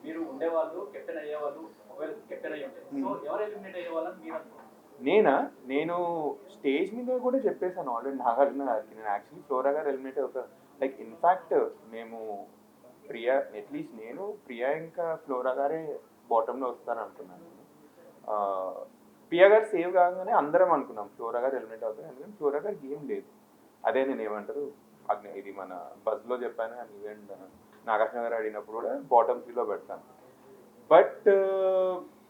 మీరు ఉండేవాళ్ళు కెప్టెన్ అయ్యేవాళ్ళు ఒకవేళ కెప్టెన్ అయ్యి ఉంటే సో ఎవరు ఎలిమినేట్ అయ్యేవాళ్ళని మీరు అనుకుంటున్నారు? నేను స్టేజ్ మీద కూడా చెప్పేసాను ఆల్రెడీ నాగార్జున గారికి, నేను యాక్చువల్లీ ఫ్లోరా గారు ఎలిమినేట్ అవుతాను. లైక్ ఇన్ఫ్యాక్ట్ మేము ప్రియా, అట్లీస్ట్ నేను ప్రియా ఇంకా ఫ్లోరా గారే బాటంలో వస్తాను అనుకున్నాను. ప్రియా గారు సేవ్ కాగానే అందరం అనుకున్నాం ఫ్లోరా గారు ఎలిమినేట్ అవుతారు, ఎందుకంటే ఫ్లోరా గారికి ఏం లేదు. అదే నేను ఏమంటారు ఇది మన బస్లో చెప్పాను, అండ్ ఈవెంట్ నాగార్జున గారు అడిగినప్పుడు కూడా బాటమ్ 3లో పెడతాను. బట్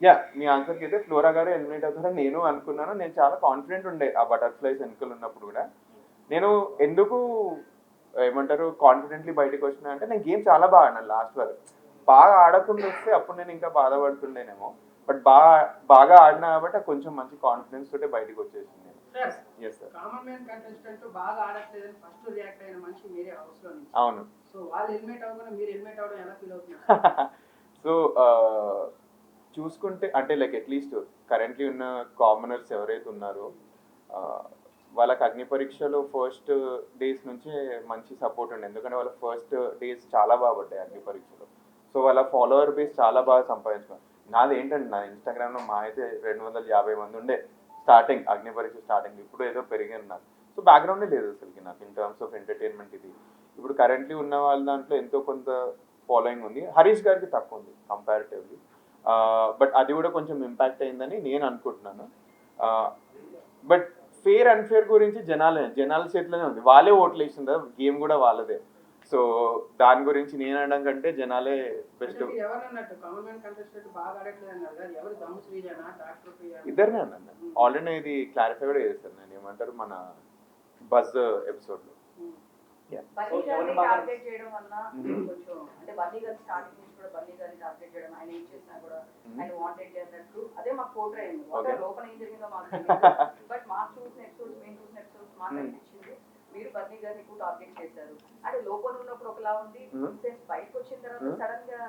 యా, మీ ఆన్సర్కి అయితే ఫ్లోరా గారే ఎలిమినేట్ అవుతారని నేను అనుకున్నాను. నేను చాలా కాన్ఫిడెంట్ ఉండే ఆ బటర్ఫ్లైస్ వెనుకలు ఉన్నప్పుడు కూడా. నేను ఎందుకు ఏమంటారు కాన్ఫిడెంట్లీ బయటకు వచ్చినా అంటే నేను గేమ్ చాలా బాగా ఆడినాను లాస్ట్ వరకు. బాగా ఆడకుండా వస్తే అప్పుడు నేను ఇంకా బాధపడుతుండేనేమో, బట్ బాగా ఆడినా కాబట్టి కొంచెం మంచి కాన్ఫిడెన్స్ తోటే బయటకు వచ్చేసింది. కామన్ మ్యాన్ కంటెస్టెంట్ బాగా ఆడట్లేదని ఫస్ట్ రియాక్ట్ అయిన మనిషి మీరే హౌస్ లో నుంచి. అవును. సో వాళ్ళు ఎలిమినేట్ అవ్వకుండా మీరు ఎలిమినేట్ అవ్వడం ఎలా ఫీల్ అవుతున్నారు? సో చూసుకుంటే అంటే లైక్ అట్లీస్ట్ కరెంట్లీ ఉన్న కామనర్స్ ఎవరైతే ఉన్నారో వాళ్ళకి అగ్ని పరీక్షలో ఫస్ట్ డేస్ నుంచే మంచి సపోర్ట్ ఉండే, ఎందుకంటే వాళ్ళ ఫస్ట్ డేస్ చాలా బాగా పడ్డాయి అగ్ని పరీక్షలో. సో వాళ్ళ ఫాలోవర్ బేస్ చాలా బాగా సంపాదించుకున్నారు. నాది ఏంటంటే నా ఇన్స్టాగ్రామ్లో మా అయితే 250 మంది ఉండే స్టార్టింగ్, అగ్ని పరీక్ష స్టార్టింగ్. ఇప్పుడు ఏదో పెరిగాను నాకు. సో బ్యాక్గ్రౌండే లేదు అసలుకి నాకు ఇన్ టర్మ్స్ ఆఫ్ ఎంటర్టైన్మెంట్. ఇది ఇప్పుడు కరెంట్లీ ఉన్న వాళ్ళ దాంట్లో ఎంతో కొంత ఫాలోయింగ్ ఉంది. హరీష్ గారికి తక్కువ ఉంది కంపారిటివ్లీ, బట్ అది కూడా కొంచెం ఇంపాక్ట్ అయిందని నేను అనుకుంటున్నాను. బట్ ఫేర్ అండ్ ఫేర్ గురించి జనాల చేతిలోనే ఉంది, వాళ్ళే ఓట్లు వేసింది, గేమ్ కూడా వాళ్ళదే. సో దాని గురించి నేను అనడం కంటే జనాలే బెస్ట్. ఇద్దరినే అన్నాను ఆల్రెడీ, ఇది క్లారిఫై కూడా చేస్తాను నేను. ఏమంటారు మన బజ్ ఎపిసోడ్ లో టార్గెట్ చేయడం వల్ల కొంచెం అంటే బన్నీ గారి స్టార్టింగ్ నుంచి కూడా బన్నీ గారిని టార్గెట్ చేయడం, ఆయన ఏం చేసినా కూడా ఆయన వాంటెడ్ చేసినట్టు అదే మాకు పోర్ట్రే అయింది. లోపల ఏం జరిగిందో మాకు బట్ మాకు చూసిన ఎపిసోడ్స్, మేము చూసిన ఎపిసోడ్స్ మాకు అనిపించింది మీరు బన్నీ గారిని ఎక్కువ టార్గెట్ చేశారు. అంటే లోపల ఉన్నప్పుడు ఒకలా ఉంది, బయటకు వచ్చిన తర్వాత సడన్ గా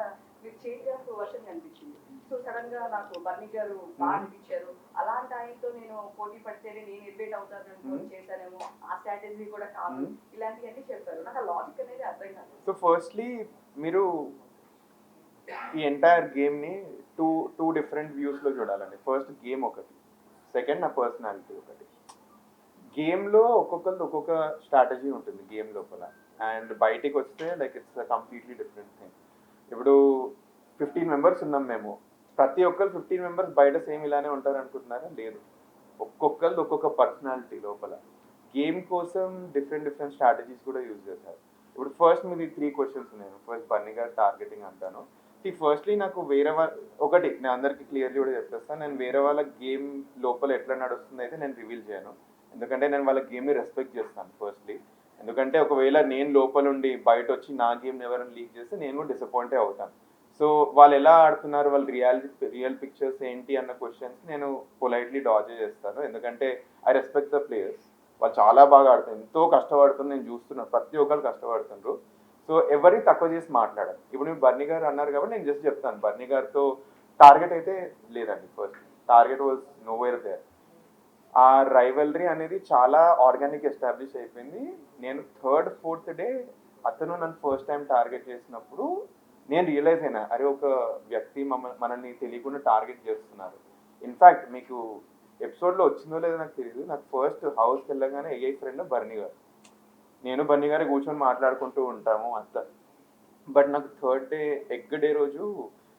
మీరు చేంజ్ ఆఫ్ వర్షన్ కనిపించింది. సో సడన్ గా నాకు బన్నీ గారు బాగా అనిపించారు. అలాంటి ఆయనతో నేను పోటీ పడితేనే నేను ఎలివేట్ అవుతాను అనుకోని చేశానేమో, ఆ స్ట్రాటజీ కూడా కాదు, ఇలాంటివన్నీ చెప్పారు. నాకు ఆ లాజిక్ అనేది అర్థం కాదు. సో ఫస్ట్లీ మీరు ఈ ఎంటైర్ గేమ్ ని టూ డిఫరెంట్ వ్యూస్ లో చూడాలండి. ఫస్ట్ గేమ్ ఒకటి, సెకండ్ నా పర్సనాలిటీ ఒకటి. గేమ్ లో ఒక్కొక్కరిది ఒక్కొక్క స్ట్రాటజీ ఉంటుంది గేమ్ లోపల, అండ్ బయటికి వస్తే like it's completely different thing. ఇప్పుడు 15 మెంబర్స్ ఉన్నాం మేము, ప్రతి ఒక్కరు 15 మెంబర్స్ బయట సేమ్ ఇలానే ఉంటారు అనుకుంటున్నారా? లేదు, ఒక్కొక్కరిది ఒక్కొక్క పర్సనాలిటీ లోపల. గేమ్ కోసం డిఫరెంట్ స్ట్రాటజీస్ కూడా యూజ్ చేశారు. ఇప్పుడు ఫస్ట్ మీది 3 క్వశ్చన్స్ నేను ఫస్ట్ బన్నీ గారు టార్గెటింగ్ అంటాను. ఫస్ట్లీ నాకు వేరే ఒకటి నేను అందరికీ క్లియర్లీ కూడా చెప్పేస్తాను, నేను వేరే వాళ్ళ గేమ్ లోపల ఎట్లా నడుస్తుంది అయితే నేను రివీల్ చేయను, ఎందుకంటే నేను వాళ్ళ గేమ్ని రెస్పెక్ట్ చేస్తాను ఫస్ట్లీ. ఎందుకంటే ఒకవేళ నేను లోపల ఉండి బయట వచ్చి నా గేమ్ని ఎవరైనా లీక్ చేస్తే నేను కూడా డిసప్పాయింటే అవుతాను. సో వాళ్ళు ఎలా ఆడుతున్నారు, వాళ్ళ రియల్ పిక్చర్స్ ఏంటి అన్న క్వశ్చన్స్ నేను పొలైట్లీ డాజ్ చేస్తాను, ఎందుకంటే ఐ రెస్పెక్ట్ ద ప్లేయర్స్. వాళ్ళు చాలా బాగా ఆడుతారు, ఎంతో కష్టపడుతుంది, నేను చూస్తున్నాను ప్రతి ఒక్కరు కష్టపడుతున్నారు. సో ఎవరికి తక్కువ చేసి మాట్లాడాలి. ఇప్పుడు మీరు బన్నీ గారు అన్నారు కాబట్టి నేను జస్ట్ చెప్తాను, బన్నీ గారితో టార్గెట్ అయితే లేదండి. First target was nowhere there. ఆ రైవలరీ అనేది చాలా ఆర్గానిక్ ఎస్టాబ్లిష్ అయిపోయింది. నేను 3rd, 4th డే అతను నన్ను ఫస్ట్ టైం టార్గెట్ చేసినప్పుడు నేను రియలైజ్ అయినా, అరే ఒక వ్యక్తి మనల్ని తెలియకుండా టార్గెట్ చేస్తున్నారు. ఇన్ఫ్యాక్ట్ మీకు ఎపిసోడ్లో వచ్చిందో లేదో నాకు తెలియదు, నాకు ఫస్ట్ హౌస్కి వెళ్ళగానే ఏఐ ఫ్రెండ్ బన్నీ గారు, నేను బన్నీ గారు కూర్చొని మాట్లాడుకుంటూ ఉంటాము అంతా. బట్ నాకు 3rd డే ఎగ్ డే రోజు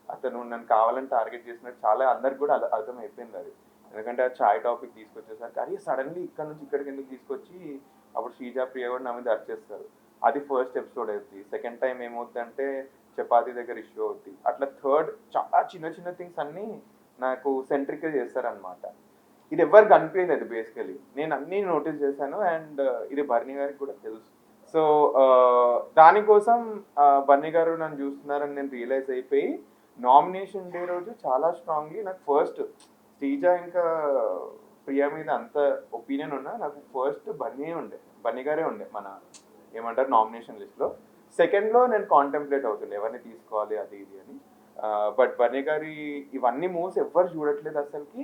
అతను నన్ను కావాలని టార్గెట్ చేసినట్టు చాలా అందరికి కూడా అర్థం అయిపోయింది అది. ఎందుకంటే ఆ చాయ్ టాపిక్ తీసుకొచ్చేసరికి అరే సడన్లీ ఇక్కడ నుంచి ఇక్కడికి ఎందుకు తీసుకొచ్చి అప్పుడు శ్రీజా ప్రియ కూడా నా మీద అరిచేస్తారు. అది ఫస్ట్ ఎపిసోడ్ అవుతుంది. సెకండ్ టైం ఏమవుతుందంటే చపాతీ దగ్గర ఇష్యూ అవుతుంది. అట్లా థర్డ్ చాలా చిన్న థింగ్స్ అన్నీ నాకు సెంట్రిక్గా చేస్తారనమాట. ఇది ఎవరికి అనిపించలేదు బేసికలీ, నేను అన్నీ నోటీస్ చేశాను, అండ్ ఇది బన్నీ గారికి కూడా తెలుసు. సో దానికోసం బన్నీ గారు నన్ను చూస్తున్నారని నేను రియలైజ్ అయిపోయి నామినేషన్ డే రోజు చాలా స్ట్రాంగ్లీ నాకు ఫస్ట్ శ్రీజ ఇంకా ప్రియా మీద అంత ఒపీనియన్ ఉన్నా నాకు ఫస్ట్ బన్నీ గారే ఉండే మన ఏమంటారు నామినేషన్ లిస్ట్లో. సెకండ్లో నేను కాంటెంప్లేట్ అవుతుండే ఎవరిని తీసుకోవాలి అది ఇది అని. బట్ బన్నీ గారి ఇవన్నీ మూవ్స్ ఎవ్వరు చూడట్లేదు అసలుకి.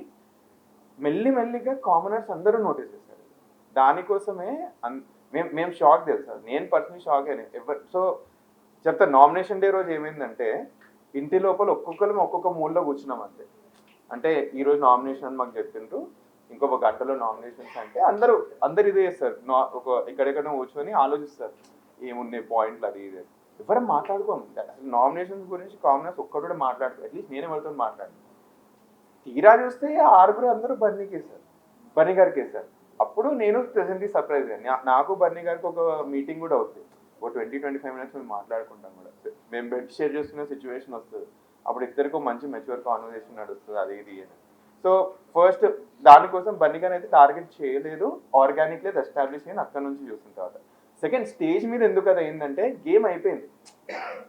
మెల్లిగా కామనర్స్ అందరూ నోటీస్ చేశారు. దానికోసమే మేము షాక్ తెలుసా, నేను పర్సనలీ షాక్ అయినా ఎవరు. సో చెప్తా, నామినేషన్ డే రోజు ఏమైందంటే ఇంటి లోపల ఒక్కొక్కరు ఒక్కొక్క మూలలో కూర్చున్నాం అంతే. అంటే ఈరోజు నామినేషన్ అని మాకు చెప్పిండ్రు, ఇంకొక గంటలో నామినేషన్స్ అంటే అందరు ఇదే చేస్తారు, ఒక ఎక్కడెక్కడ కూర్చొని ఆలోచిస్తారు ఏమున్నాయి పాయింట్లు అది ఇది. ఎవరం మాట్లాడుకోము అసలు నామినేషన్స్ గురించి. కామనర్స్ ఒక్కడు కూడా మాట్లాడుకో, అట్లీస్ట్ నేనే వాళ్ళతో మాట్లాడు. తీరా చూస్తే 6 అందరూ బన్నీ గారికి వేశారు. అప్పుడు నేను ప్రెసెంట్లీ సర్ప్రైజ్ అయ్యాను. నాకు బన్నీ గారికి ఒక మీటింగ్ కూడా అవుతుంది, ఒక 20-25 మినిట్స్ మేము మాట్లాడుకుంటాం కూడా. మేము బెడ్ షేర్ చేస్తున్న సిచ్యువేషన్ వస్తుంది, అప్పుడు ఇద్దరికి మంచి మెచ్యూర్ కాన్వర్సేషన్ నడుస్తుంది అది ఇది అని. సో ఫస్ట్ దానికోసం బన్నీ గారిని అయితే టార్గెట్ చేయలేదు, ఆర్గానిక్లీ ఎస్టాబ్లిష్ అయ్యి అక్కడ నుంచి చూసిన తర్వాత. సెకండ్ స్టేజ్ మీద ఎందుకు అది అయిందంటే గేమ్ అయిపోయింది,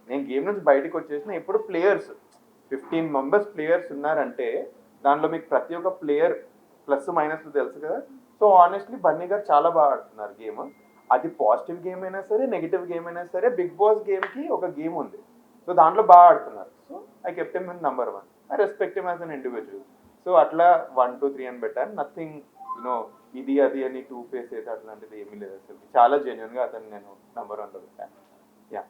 నేను గేమ్ నుంచి బయటకు వచ్చేసిన. ఇప్పుడు ప్లేయర్స్ 15 మెంబర్స్ ప్లేయర్స్ ఉన్నారంటే దానిలో మీకు ప్రతి ఒక్క ప్లేయర్ ప్లస్ మైనస్ తెలుసు కదా. సో ఆనెస్ట్లీ బన్నీ గారు చాలా బాగా ఆడుతున్నారు గేమ్. అది పాజిటివ్ గేమ్ అయినా సరే నెగిటివ్ గేమ్ అయినా సరే బిగ్ బాస్ గేమ్కి ఒక గేమ్ ఉంది, సో దాంట్లో బాగా ఆడుతున్నారు. So I kept him in number 1, I respect him as an individual. So అట్లా 1, 2, 3 అని పెట్టాను. నథింగ్ ఇది అది అని 2 ఫేస్ అయితే అట్లాంటిది ఏమీ లేదు అసలు. చాలా జెన్యున్గా అతను నేను నంబర్ 1లో పెట్టాను. యా,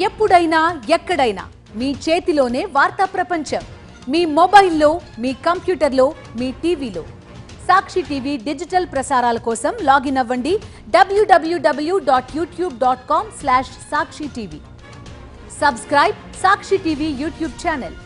ఎప్పుడైనా ఎక్కడైనా మీ చేతిలోనే వార్తా ప్రపంచం. మీ మొబైల్లో, మీ కంప్యూటర్లో, మీ టీవీలో. సాక్షి టీవీ డిజిటల్ ప్రసారాల కోసం లాగిన్ అవ్వండి www.youtube.com/సాక్షి టీవీ. సబ్స్క్రైబ్ సాక్షి టీవీ యూట్యూబ్ ఛానల్.